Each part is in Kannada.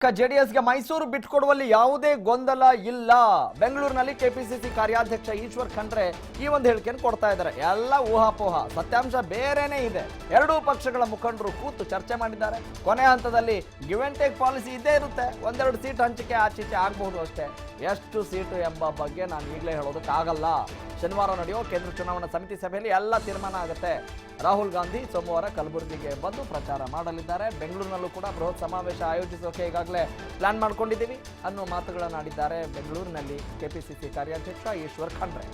ಜೆಡಿಎಸ್ಗೆ ಮೈಸೂರು ಬಿಟ್ಟುಕೊಡುವಲ್ಲಿ ಯಾವುದೇ ಗೊಂದಲ ಇಲ್ಲ. ಬೆಂಗಳೂರಿನಲ್ಲಿ ಕೆಪಿಸಿಸಿ ಕಾರ್ಯಾಧ್ಯಕ್ಷ ಈಶ್ವರ್ ಖಂಡ್ರೆ ಈ ಒಂದು ಹೇಳಿಕೆಯನ್ನು ಕೊಡ್ತಾ ಇದ್ದಾರೆ. ಎಲ್ಲ ಊಹಾಪೋಹ, ಸತ್ಯಾಂಶ ಬೇರೆನೇ ಇದೆ. ಎರಡೂ ಪಕ್ಷಗಳ ಮುಖಂಡರು ಕೂತು ಚರ್ಚೆ ಮಾಡಿದ್ದಾರೆ. ಕೊನೆ ಹಂತದಲ್ಲಿ ಗಿವ್ ಅಂಡ್ ಟೇಕ್ ಪಾಲಿಸಿ ಇದ್ದೇ ಇರುತ್ತೆ. ಒಂದೆರಡು ಸೀಟ್ ಹಂಚಿಕೆ ಆಚೀಚೆ ಆಗಬಹುದು ಅಷ್ಟೇ. ಎಷ್ಟು ಸೀಟು ಎಂಬ ಬಗ್ಗೆ ನಾನು ಈಗಲೇ ಹೇಳೋದಕ್ಕಾಗಲ್ಲ. ಶನಿವಾರ ನಡೆಯೋ ಕೇಂದ್ರ ಚುನಾವಣಾ ಸಮಿತಿ ಸಭೆಯಲ್ಲಿ ಎಲ್ಲ ತೀರ್ಮಾನ ಆಗುತ್ತೆ. ರಾಹುಲ್ ಗಾಂಧಿ ಸೋಮವಾರ ಕಲಬುರಗಿಗೆ ಬಂದು ಪ್ರಚಾರ ಮಾಡಲಿದ್ದಾರೆ. ಬೆಂಗಳೂರಿನಲ್ಲೂ ಕೂಡ ಬೃಹತ್ ಸಮಾವೇಶ ಆಯೋಜಿಸೋಕೆ ಈಗಾಗಲೇ ಪ್ಲಾನ್ ಮಾಡ್ಕೊಂಡಿದ್ದೀವಿ ಅನ್ನೋ ಮಾತುಗಳನ್ನಾಡಿದ್ದಾರೆ ಬೆಂಗಳೂರಿನಲ್ಲಿ ಕೆಪಿಸಿಸಿ ಕಾರ್ಯಾಧ್ಯಕ್ಷ ಈಶ್ವರ್ ಖಂಡ್ರೆ.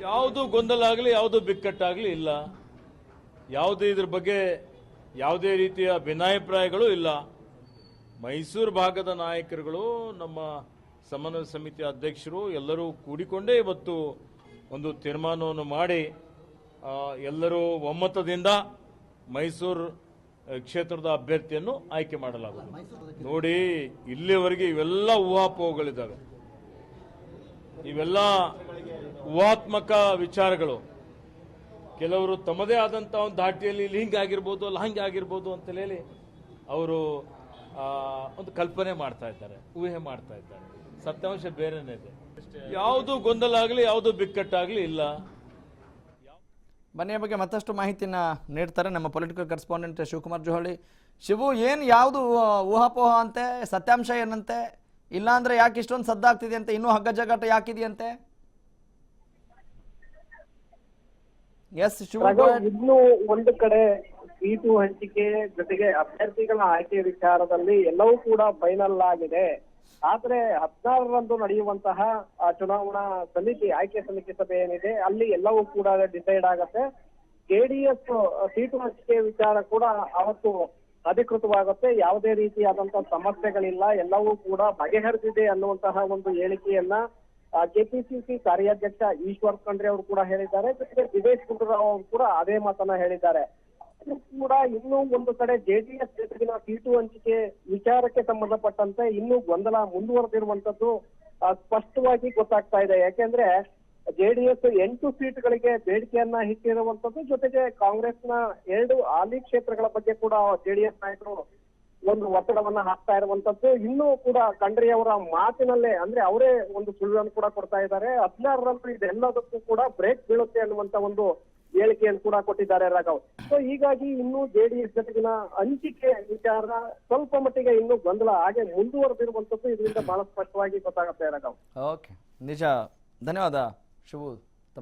ಯಾವುದು ಗೊಂದಲ ಆಗಲಿ, ಯಾವುದು ಬಿಕ್ಕಟ್ಟಾಗಲಿ ಇಲ್ಲ. ಯಾವುದೇ ಇದ್ರ ಬಗ್ಗೆ ಯಾವುದೇ ರೀತಿಯ ಭಿನ್ನಾಭಿಪ್ರಾಯಗಳು ಇಲ್ಲ. ಮೈಸೂರು ಭಾಗದ ನಾಯಕರುಗಳು, ನಮ್ಮ ಸಮನ್ವಯ ಸಮಿತಿ ಅಧ್ಯಕ್ಷರು ಎಲ್ಲರೂ ಕೂಡಿಕೊಂಡೇ ಇವತ್ತು ಒಂದು ತೀರ್ಮಾನವನ್ನು ಮಾಡಿ ಎಲ್ಲರೂ ಒಮ್ಮತದಿಂದ ಮೈಸೂರು ಕ್ಷೇತ್ರದ ಅಭ್ಯರ್ಥಿಯನ್ನು ಆಯ್ಕೆ ಮಾಡಲಾಗುವುದು. ನೋಡಿ, ಇಲ್ಲಿವರೆಗೆ ಇವೆಲ್ಲ ಊಹಾಪೋಹಗಳಿದ್ದಾವೆ. ಇವೆಲ್ಲ ಊಹಾತ್ಮಕ ವಿಚಾರಗಳು. ಕೆಲವರು ತಮ್ಮದೇ ಆದಂಥ ಒಂದು ಧಾಟಿಯಲ್ಲಿ ಇಲ್ಲಿ ಹಿಂಗಾಗಿರ್ಬೋದು, ಅಲ್ಲ ಹಂಗೆ ಆಗಿರ್ಬೋದು ಅಂತ ಹೇಳಿ ಅವರು ಒಂದು ಕಲ್ಪನೆ ಮಾಡ್ತಾ ಇದ್ದಾರೆ, ಊಹೆ ಮಾಡ್ತಾ ಇದ್ದಾರೆ. ಸತ್ಯಾಂಶ ಬೇರೆನೇ ಇದೆ. ಯಾವುದು ಗೊಂದಲ ಆಗಲಿ, ಯಾವುದು ಬಿಕ್ಕಟ್ಟಾಗಲಿ ಇಲ್ಲ. ಬನ್ನಿ ಬಗ್ಗೆ ಮತ್ತಷ್ಟು ಮಾಹಿತಿನ ನೀಡ್ತಾರೆ ನಮ್ಮ ಪೊಲಿಟಿಕಲ್ ಕರೆಸ್ಪಾಂಡೆಂಟ್ ಶಿವಕುಮಾರ್ ಜೋಹಳಿ. ಶಿವು, ಏನು ಯಾವುದು ಊಹಾಪೋಹ ಅಂತೆ, ಸತ್ಯಾಂಶ ಏನಂತೆ? ಇಲ್ಲಾಂದ್ರೆ ಯಾಕೆ ಇಷ್ಟೊಂದು ಸದ್ದಾಗ್ತಿದೆ ಅಂತ, ಇನ್ನೂ ಹಗ್ಗ ಜಗ್ಗಾಟ ಯಾಕಿದೆಯಂತೆ? ಎಸ್ ಶಿವ, ಇನ್ನು ಒಂದು ಕಡೆ ಸೀಟು ಹಂಚಿಕೆ ಜೊತೆಗೆ ಅಭ್ಯರ್ಥಿಗಳ ಆಯ್ಕೆ ವಿಚಾರದಲ್ಲಿ ಎಲ್ಲವೂ ಕೂಡ ಫೈನಲ್ ಆಗಿದೆ. ಆದ್ರೆ 16ರಂದು ನಡೆಯುವಂತಹ ಚುನಾವಣಾ ಸಮಿತಿ ಆಯ್ಕೆ ಸಮಿತಿ ಸಭೆ ಏನಿದೆ ಅಲ್ಲಿ ಎಲ್ಲವೂ ಕೂಡ ಡಿಸೈಡ್ ಆಗತ್ತೆ. ಜೆಡಿಎಸ್ ಸೀಟು ಹಂಚಿಕೆ ವಿಚಾರ ಕೂಡ ಅವತ್ತು ಅಧಿಕೃತವಾಗುತ್ತೆ. ಯಾವುದೇ ರೀತಿಯಾದಂತಹ ಸಮಸ್ಯೆಗಳಿಲ್ಲ, ಎಲ್ಲವೂ ಕೂಡ ಬಗೆಹರಿದಿದೆ ಅನ್ನುವಂತಹ ಒಂದು ಹೇಳಿಕೆಯನ್ನ ಕೆಪಿಸಿಸಿ ಕಾರ್ಯಾಧ್ಯಕ್ಷ ಈಶ್ವರ್ ಖಂಡ್ರೆ ಅವರು ಕೂಡ ಹೇಳಿದ್ದಾರೆ. ಜೊತೆಗೆ ದಿನೇಶ್ ಗುಂಡೂರಾವ್ ಅವರು ಕೂಡ ಅದೇ ಮಾತನ್ನ ಹೇಳಿದ್ದಾರೆ. ಕೂಡ ಇನ್ನೂ ಒಂದು ಕಡೆ ಜೆಡಿಎಸ್ ಜೊತೆಗಿನ ಸೀಟು ಹಂಚಿಕೆ ವಿಚಾರಕ್ಕೆ ಸಂಬಂಧಪಟ್ಟಂತೆ ಇನ್ನೂ ಗೊಂದಲ ಮುಂದುವರೆದಿರುವಂತದ್ದು ಸ್ಪಷ್ಟವಾಗಿ ಗೊತ್ತಾಗ್ತಾ ಇದೆ. ಯಾಕೆಂದ್ರೆ ಜೆಡಿಎಸ್ 8 ಸೀಟ್ಗಳಿಗೆ ಬೇಡಿಕೆಯನ್ನ ಇಟ್ಟಿರುವಂತದ್ದು, ಜೊತೆಗೆ ಕಾಂಗ್ರೆಸ್ನ 2 ಹಾಲಿ ಕ್ಷೇತ್ರಗಳ ಬಗ್ಗೆ ಕೂಡ ಜೆಡಿಎಸ್ ನಾಯಕರು ಒಂದು ಒತ್ತಡವನ್ನ ಹಾಕ್ತಾ ಇರುವಂತದ್ದು. ಇನ್ನೂ ಕೂಡ ಖಂಡ್ರೆ ಅವರ ಮಾತಿನಲ್ಲೇ, ಅಂದ್ರೆ ಅವರೇ ಒಂದು ಸುಳ್ಳನ್ನು ಕೂಡ ಕೊಡ್ತಾ ಇದ್ದಾರೆ. 16ರಂದು ಇದೆಲ್ಲದಕ್ಕೂ ಕೂಡ ಬ್ರೇಕ್ ಬೀಳುತ್ತೆ ಅನ್ನುವಂತ ಒಂದು ಹೇಳಿಕೆಯನ್ನು ಕೂಡ ಕೊಟ್ಟಿದ್ದಾರೆ ರಾಘವ್. ಸೊ ಹೀಗಾಗಿ ಇನ್ನು ಜೆಡಿಎಸ್ ಜೊತೆಗಿನ ಹಂಚಿಕೆ ವಿಚಾರ ಸ್ವಲ್ಪ ಮಟ್ಟಿಗೆ ಇನ್ನೂ ಗೊಂದಲ ಹಾಗೆ ಮುಂದುವರೆದಿರುವಂತದ್ದು ಇದರಿಂದ ಬಹಳ ಸ್ಪಷ್ಟವಾಗಿ ಗೊತ್ತಾಗುತ್ತೆ ರಾಘವ್. ಓಕೆ, ನಿಜ. ಧನ್ಯವಾದ ಶಿವು.